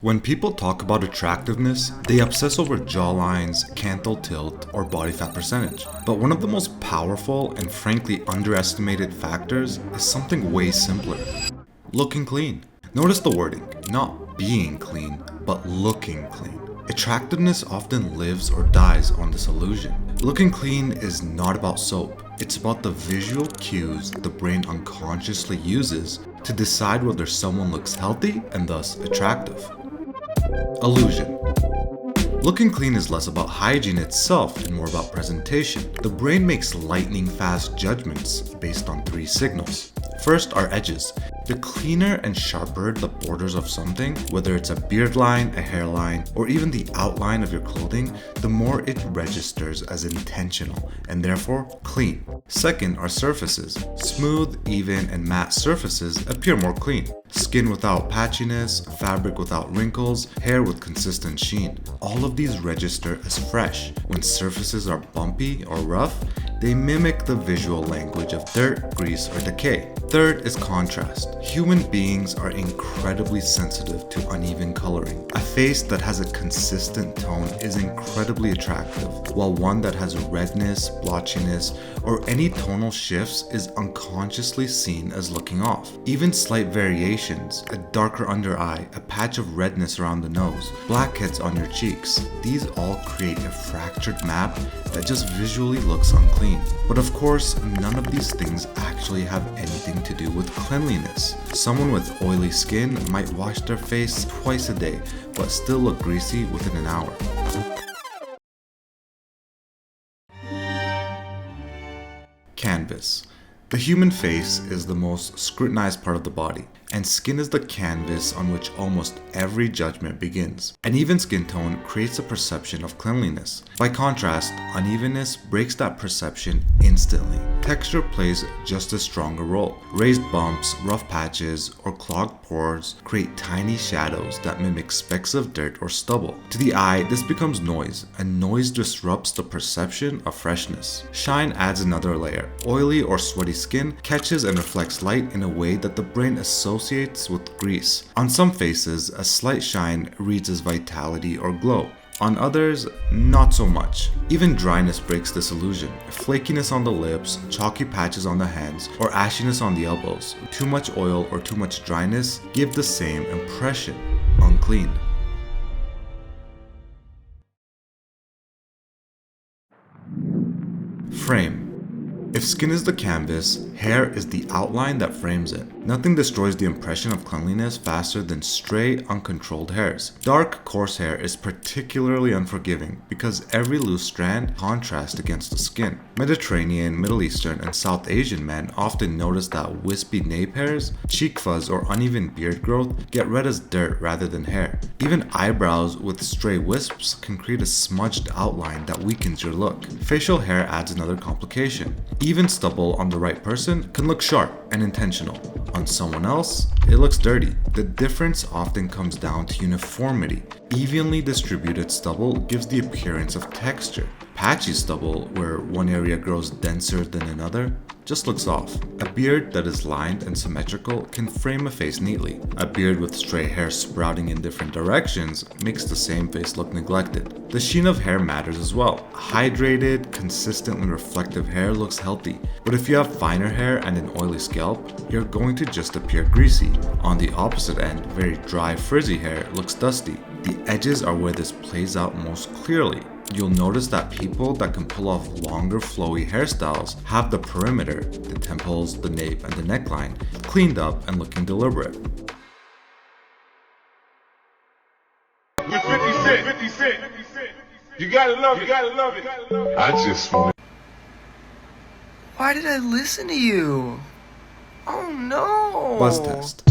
When people talk about attractiveness, they obsess over jawlines, canthal tilt, or body fat percentage. But one of the most powerful and frankly underestimated factors is something way simpler. Looking clean. Notice the wording, not being clean, but looking clean. Attractiveness often lives or dies on this illusion. Looking clean is not about soap. It's about the visual cues the brain unconsciously uses to decide whether someone looks healthy and thus attractive. Illusion. Looking clean is less about hygiene itself and more about presentation. The brain makes lightning fast judgments based on three signals. First are edges. The cleaner and sharper the borders of something, whether it's a beard line, a hairline, or even the outline of your clothing, the more it registers as intentional and therefore clean. Second are surfaces. Smooth, even, and matte surfaces appear more clean. Skin without patchiness, fabric without wrinkles, hair with consistent sheen. All of these register as fresh. When surfaces are bumpy or rough, they mimic the visual language of dirt, grease, or decay. Third is contrast. Human beings are incredibly sensitive to uneven coloring. A face that has a consistent tone is incredibly attractive, while one that has redness, blotchiness, or any tonal shifts is unconsciously seen as looking off. Even slight variations, a darker under eye, a patch of redness around the nose, blackheads on your cheeks, these all create a fractured map that just visually looks unclean. But of course, none of these things actually have anything to do with cleanliness. Someone with oily skin might wash their face twice a day, but still look greasy within an hour. Canvas. The human face is the most scrutinized part of the body, and skin is the canvas on which almost every judgment begins. An even skin tone creates a perception of cleanliness. By contrast, unevenness breaks that perception instantly. Texture plays just as strong a role. Raised bumps, rough patches, or clogged pores create tiny shadows that mimic specks of dirt or stubble. To the eye, this becomes noise, and noise disrupts the perception of freshness. Shine adds another layer. Oily or sweaty skin catches and reflects light in a way that the brain associates with grease. On some faces, a slight shine reads as vitality or glow. On others, not so much. Even dryness breaks this illusion. Flakiness on the lips, chalky patches on the hands, or ashiness on the elbows. Too much oil or too much dryness give the same impression: unclean. Frame. If skin is the canvas, hair is the outline that frames it. Nothing destroys the impression of cleanliness faster than stray, uncontrolled hairs. Dark, coarse hair is particularly unforgiving because every loose strand contrasts against the skin. Mediterranean, Middle Eastern, and South Asian men often notice that wispy nape hairs, cheek fuzz, or uneven beard growth get read as dirt rather than hair. Even eyebrows with stray wisps can create a smudged outline that weakens your look. Facial hair adds another complication. Even stubble on the right person can look sharp and intentional. On someone else, it looks dirty. The difference often comes down to uniformity. Evenly distributed stubble gives the appearance of texture. Patchy stubble, where one area grows denser than another, just looks off. A beard that is lined and symmetrical can frame a face neatly. A beard with stray hair sprouting in different directions makes the same face look neglected. The sheen of hair matters as well. Hydrated, consistently reflective hair looks healthy, but if you have finer hair and an oily scalp, you're going to just appear greasy. On the opposite end, very dry, frizzy hair looks dusty. The edges are where this plays out most clearly. You'll notice that people that can pull off longer flowy hairstyles have the perimeter, the temples, the nape, and the neckline cleaned up and looking deliberate. With 50 Cent. You gotta love it. I just want. Why did I listen to you? Oh no! Buzz test.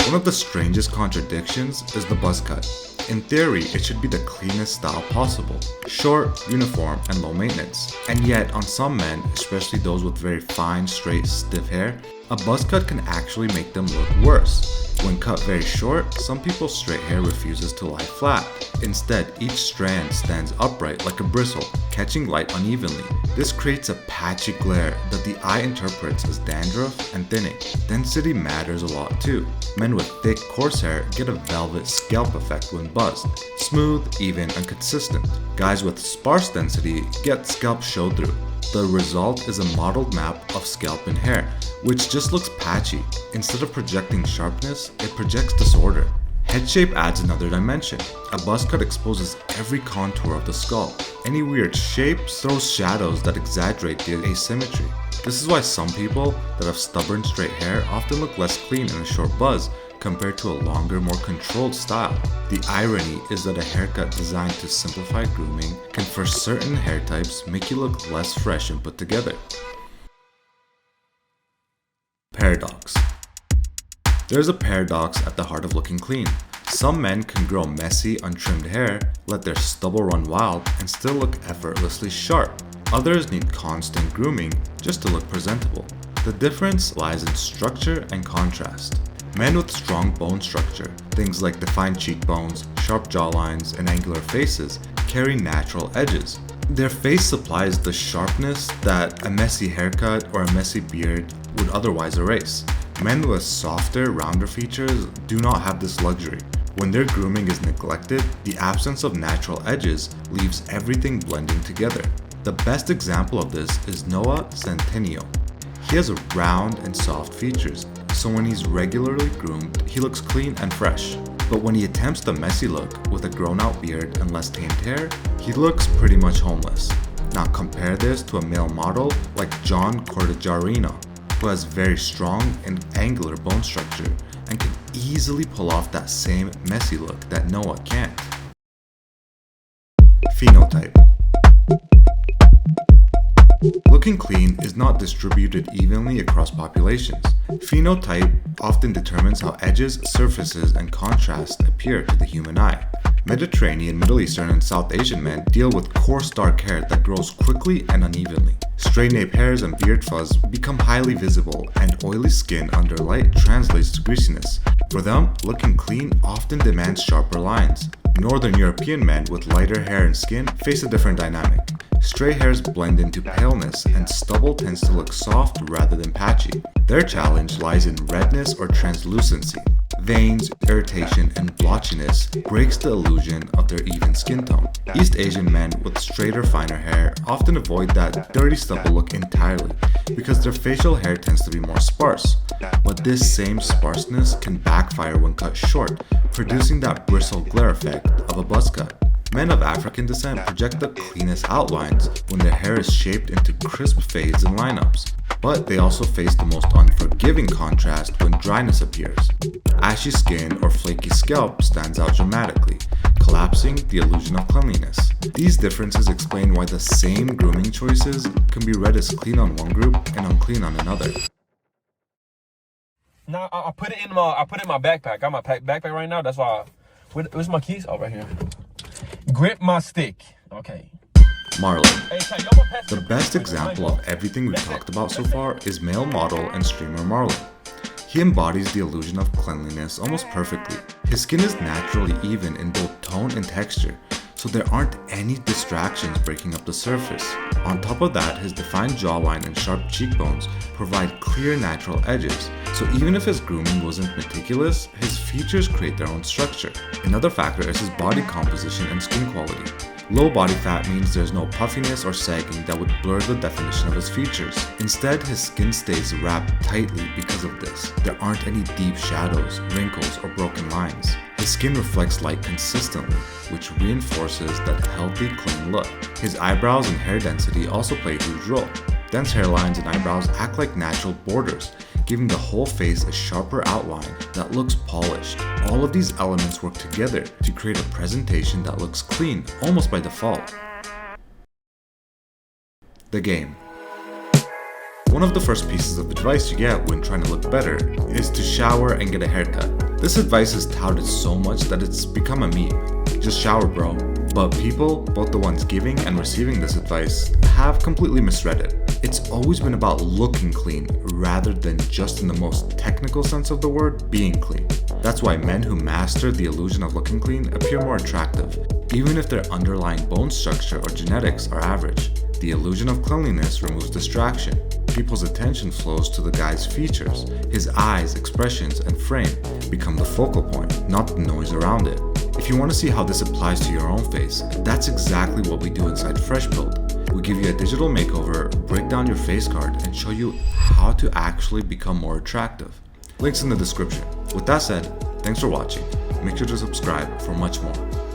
One of the strangest contradictions is the buzz cut. In theory, it should be the cleanest style possible. Short, uniform, and low maintenance. And yet, on some men, especially those with very fine, straight, stiff hair, a buzz cut can actually make them look worse. When cut very short, some people's straight hair refuses to lie flat. Instead, each strand stands upright like a bristle, catching light unevenly. This creates a patchy glare that the eye interprets as dandruff and thinning. Density matters a lot too. Men with thick, coarse hair get a velvet scalp effect when buzzed, smooth, even, and consistent. Guys with sparse density get scalp show-through. The result is a modeled map of scalp and hair, which just looks patchy. Instead of projecting sharpness, it projects disorder. Head shape adds another dimension. A buzz cut exposes every contour of the skull. Any weird shapes throws shadows that exaggerate the asymmetry. This is why some people that have stubborn straight hair often look less clean in a short buzz compared to a longer, more controlled style. The irony is that a haircut designed to simplify grooming can for certain hair types make you look less fresh and put together. Paradox. There's a paradox at the heart of looking clean. Some men can grow messy, untrimmed hair, let their stubble run wild, and still look effortlessly sharp. Others need constant grooming just to look presentable. The difference lies in structure and contrast. Men with strong bone structure, things like defined cheekbones, sharp jawlines, and angular faces, carry natural edges. Their face supplies the sharpness that a messy haircut or a messy beard would otherwise erase. Men with softer, rounder features do not have this luxury. When their grooming is neglected, the absence of natural edges leaves everything blending together. The best example of this is Noah Centineo. He has round and soft features, so when he's regularly groomed, he looks clean and fresh. But when he attempts the messy look with a grown-out beard and less tamed hair, he looks pretty much homeless. Now compare this to a male model like John Cordijarino, who has very strong and angular bone structure and can easily pull off that same messy look that Noah can't. Phenotype. Looking clean is not distributed evenly across populations. Phenotype often determines how edges, surfaces, and contrast appear to the human eye. Mediterranean, Middle Eastern, and South Asian men deal with coarse dark hair that grows quickly and unevenly. Straight nape hairs and beard fuzz become highly visible, and oily skin under light translates to greasiness. For them, looking clean often demands sharper lines. Northern European men with lighter hair and skin face a different dynamic. Straight hairs blend into paleness, and stubble tends to look soft rather than patchy. Their challenge lies in redness or translucency. Veins, irritation, and blotchiness breaks the illusion of their even skin tone. East Asian men with straighter, finer hair often avoid that dirty stubble look entirely because their facial hair tends to be more sparse. But this same sparseness can backfire when cut short, producing that bristle glare effect of a buzz cut. Men of African descent project the cleanest outlines when their hair is shaped into crisp fades and lineups, but they also face the most unforgiving contrast when dryness appears. Ashy skin or flaky scalp stands out dramatically, collapsing the illusion of cleanliness. These differences explain why the same grooming choices can be read as clean on one group and unclean on another. No, I put it in my backpack. I got my backpack right now. That's why. Where's my keys? Oh, right here. Grip my stick. Okay. Marlon. The best example of everything we've talked about so far is male model and streamer Marlon. He embodies the illusion of cleanliness almost perfectly. His skin is naturally even in both tone and texture, so there aren't any distractions breaking up the surface. On top of that, his defined jawline and sharp cheekbones provide clear natural edges, so even if his grooming wasn't meticulous, his features create their own structure. Another factor is his body composition and skin quality. Low body fat means there's no puffiness or sagging that would blur the definition of his features. Instead, his skin stays wrapped tightly because of this. There aren't any deep shadows, wrinkles, or broken lines. His skin reflects light consistently, which reinforces that healthy, clean look. His eyebrows and hair density also play a huge role. Dense hairlines and eyebrows act like natural borders, giving the whole face a sharper outline that looks polished. All of these elements work together to create a presentation that looks clean almost by default. The game. One of the first pieces of advice you get when trying to look better is to shower and get a haircut. This advice is touted so much that it's become a meme. Just shower, bro. But people, both the ones giving and receiving this advice, have completely misread it. It's always been about looking clean rather than just in the most technical sense of the word, being clean. That's why men who master the illusion of looking clean appear more attractive, even if their underlying bone structure or genetics are average. The illusion of cleanliness removes distraction. People's attention flows to the guy's features. His eyes, expressions, and frame become the focal point, not the noise around it. If you want to see how this applies to your own face, that's exactly what we do inside FRESHPILLED. We give you a digital makeover, break down your face card, and show you how to actually become more attractive. Links in the description. With that said, thanks for watching. Make sure to subscribe for much more.